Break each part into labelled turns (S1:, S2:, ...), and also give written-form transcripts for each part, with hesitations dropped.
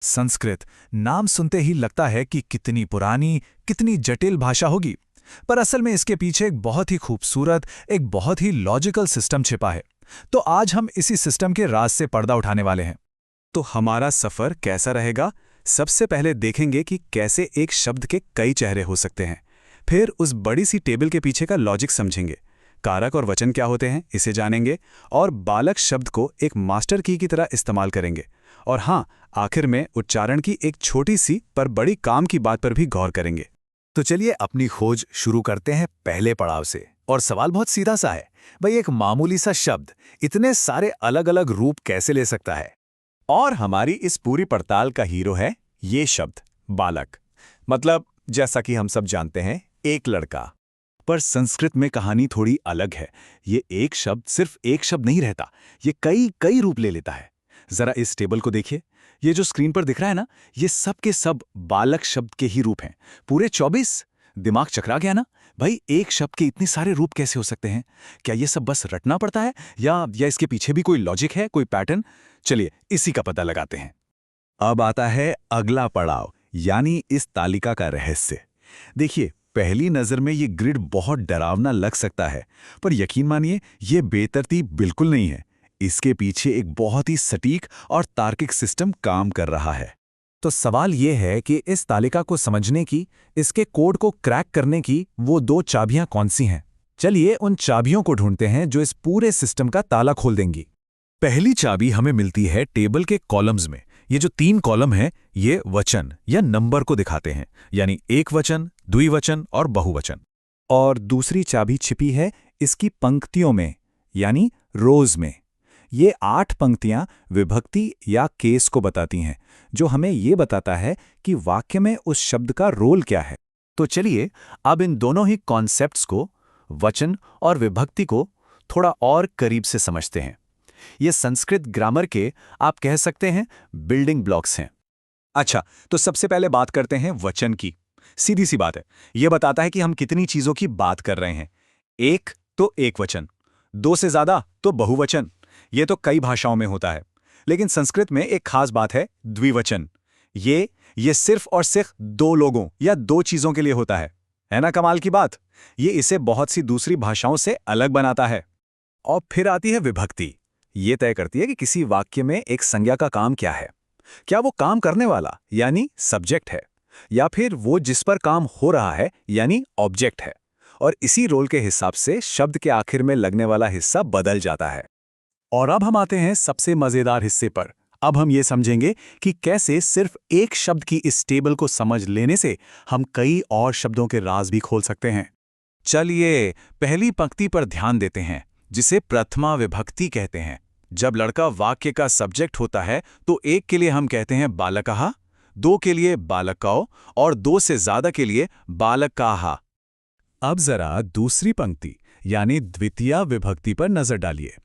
S1: संस्कृत नाम सुनते ही लगता है कि कितनी पुरानी, कितनी जटिल भाषा होगी। पर असल में इसके पीछे एक बहुत ही खूबसूरत, एक बहुत ही लॉजिकल सिस्टम छिपा है। तो आज हम इसी सिस्टम के राज से पर्दा उठाने वाले हैं।
S2: तो हमारा सफर कैसा रहेगा? सबसे पहले देखेंगे कि कैसे एक शब्द के कई चेहरे हो सकते हैं। फिर उस बड़ी सी टेबल के पीछे का लॉजिक समझेंगे। कारक और वचन क्या होते हैं इसे जानेंगे और बालक शब्द को एक मास्टर की तरह इस्तेमाल करेंगे। और हाँ, आखिर में उच्चारण की एक छोटी सी पर बड़ी काम की बात पर भी गौर करेंगे।
S1: तो चलिए अपनी खोज शुरू करते हैं पहले पड़ाव से। और सवाल बहुत सीधा सा है, भाई एक मामूली सा शब्द इतने सारे अलग अलग रूप कैसे ले सकता है?
S2: और हमारी इस पूरी पड़ताल का हीरो है ये शब्द बालक। मतलब जैसा कि हम सब जानते हैं, एक लड़का। पर संस्कृत में कहानी थोड़ी अलग है। ये एक शब्द सिर्फ एक शब्द नहीं रहता, ये कई कई रूप ले लेता है। जरा इस टेबल को देखिए। ये जो स्क्रीन पर दिख रहा है ना, ये सब के सब बालक शब्द के ही रूप हैं। पूरे 24। दिमाग चकरा गया ना? भाई एक शब्द के इतने सारे रूप कैसे हो सकते हैं? क्या ये सब बस रटना पड़ता है या इसके पीछे भी कोई लॉजिक है, कोई पैटर्न? चलिए इसी का पता लगाते हैं। अब आता है अगला पड़ाव, यानी इस तालिका का रहस्य। देखिए, पहली नजर में ये ग्रिड बहुत डरावना लग सकता है, पर यकीन मानिए ये बेतरतीब बिल्कुल नहीं है। इसके पीछे एक बहुत ही सटीक और तार्किक सिस्टम काम कर रहा है।
S1: तो सवाल ये है कि इस तालिका को समझने की, इसके कोड को क्रैक करने की वो दो चाबियां कौन सी हैं? चलिए उन चाबियों को ढूंढते हैं जो इस पूरे सिस्टम का ताला खोल देंगी। पहली चाबी हमें मिलती है टेबल के कॉलम्स में। ये जो 3 कॉलम हैं, ये वचन या नंबर को दिखाते हैं, यानी एक वचन, द्विवचन और बहुवचन। और दूसरी चाबी छिपी है इसकी पंक्तियों में, यानी रोज में। ये 8 पंक्तियां विभक्ति या केस को बताती हैं, जो हमें ये बताता है कि वाक्य में उस शब्द का रोल क्या है। तो चलिए अब इन दोनों ही कॉन्सेप्ट्स को, वचन और विभक्ति को, थोड़ा और करीब से समझते हैं। ये संस्कृत ग्रामर के, आप कह सकते हैं, बिल्डिंग ब्लॉक्स हैं। अच्छा, तो सबसे पहले बात करते हैं वचन की। सीधी सी बात है, यह बताता है कि हम कितनी चीजों की बात कर रहे हैं। एक तो एक वचन, 2 से ज्यादा तो बहुवचन। यह तो कई भाषाओं में होता है, लेकिन संस्कृत में एक खास बात है, द्विवचन। ये सिर्फ और सिर्फ 2 लोगों या 2 चीजों के लिए होता है ना? कमाल की बात। ये इसे बहुत सी दूसरी भाषाओं से अलग बनाता है। और फिर आती है विभक्ति। ये तय करती है कि किसी वाक्य में एक संज्ञा का काम क्या है। क्या वो काम करने वाला यानी सब्जेक्ट है, या फिर वो जिस पर काम हो रहा है यानी ऑब्जेक्ट है। और इसी रोल के हिसाब से शब्द के आखिर में लगने वाला हिस्सा बदल जाता है। और अब हम आते हैं सबसे मजेदार हिस्से पर। अब हम ये समझेंगे कि कैसे सिर्फ एक शब्द की इस टेबल को समझ लेने से हम कई और शब्दों के राज भी खोल सकते हैं। चलिए पहली पंक्ति पर ध्यान देते हैं, जिसे प्रथमा विभक्ति कहते हैं। जब लड़का वाक्य का सब्जेक्ट होता है तो एक के लिए हम कहते हैं बालकः, 2 के लिए बालकौ और 2 से ज्यादा के लिए बालकाः। अब जरा दूसरी पंक्ति यानी द्वितीया विभक्ति पर नजर डालिए।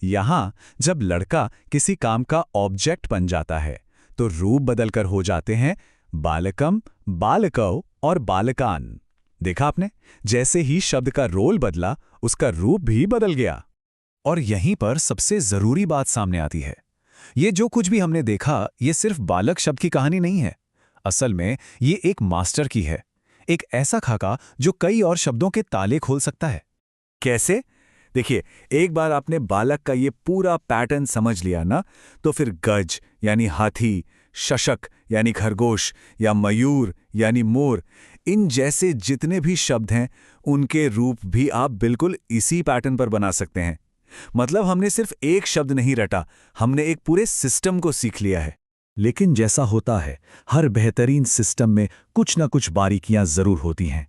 S1: यहां जब लड़का किसी काम का ऑब्जेक्ट बन जाता है तो रूप बदलकर हो जाते हैं बालकम, बालकौ और बालकान। देखा आपने, जैसे ही शब्द का रोल बदला, उसका रूप भी बदल गया। और यहीं पर सबसे जरूरी बात सामने आती है। ये जो कुछ भी हमने देखा, ये सिर्फ बालक शब्द की कहानी नहीं है। असल में ये एक मास्टर की है, एक ऐसा खाका जो कई और शब्दों के ताले खोल सकता है। कैसे? देखिए, एक बार आपने बालक का ये पूरा पैटर्न समझ लिया ना, तो फिर गज यानी हाथी, शशक यानी खरगोश, या मयूर यानी मोर, इन जैसे जितने भी शब्द हैं, उनके रूप भी आप बिल्कुल इसी पैटर्न पर बना सकते हैं। मतलब हमने सिर्फ एक शब्द नहीं रटा, हमने एक पूरे सिस्टम को सीख लिया है। लेकिन जैसा होता है, हर बेहतरीन सिस्टम में कुछ ना कुछ बारीकियां जरूर होती हैं।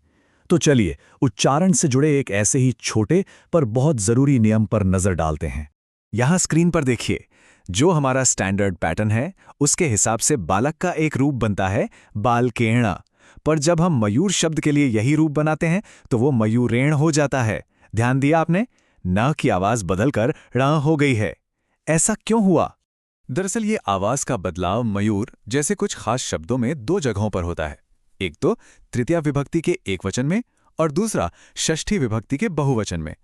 S1: तो चलिए उच्चारण से जुड़े एक ऐसे ही छोटे पर बहुत जरूरी नियम पर नजर डालते हैं। यहां स्क्रीन पर देखिए, जो हमारा स्टैंडर्ड पैटर्न है, उसके हिसाब से बालक का एक रूप बनता है बालकेण। पर जब हम मयूर शब्द के लिए यही रूप बनाते हैं तो वो मयूरेण हो जाता है। ध्यान दिया आपने? न की आवाज बदलकर ण हो गई है। ऐसा क्यों हुआ? दरअसल ये आवाज का बदलाव मयूर जैसे कुछ खास शब्दों में 2 जगहों पर होता है। एक तो तृतीया विभक्ति के एकवचन में और दूसरा षष्ठी विभक्ति के बहुवचन में।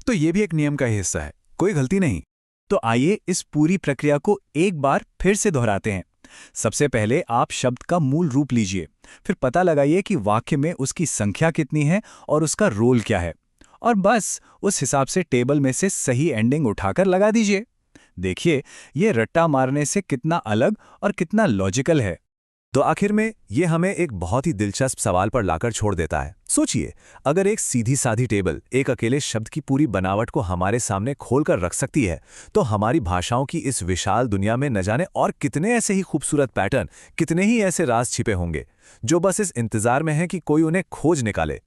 S1: तो ये भी एक नियम का हिस्सा है, कोई गलती नहीं। तो आइए इस पूरी प्रक्रिया को एक बार फिर से दोहराते हैं।
S2: सबसे पहले आप शब्द का मूल रूप लीजिए, फिर पता लगाइए कि वाक्य में उसकी संख्या कितनी है और उसका रोल क्या है, और बस उस हिसाब से टेबल में से सही एंडिंग उठाकर लगा दीजिए। देखिए, ये रट्टा मारने से कितना अलग और कितना लॉजिकल है।
S1: तो आखिर में ये हमें एक बहुत ही दिलचस्प सवाल पर लाकर छोड़ देता है। सोचिए, अगर एक सीधी साधी टेबल एक अकेले शब्द की पूरी बनावट को हमारे सामने खोलकर रख सकती है, तो हमारी भाषाओं की इस विशाल दुनिया में न जाने और कितने ऐसे ही खूबसूरत पैटर्न, कितने ही ऐसे राज छिपे होंगे, जो बस इस इंतजार में हैं कि कोई उन्हें खोज निकाले।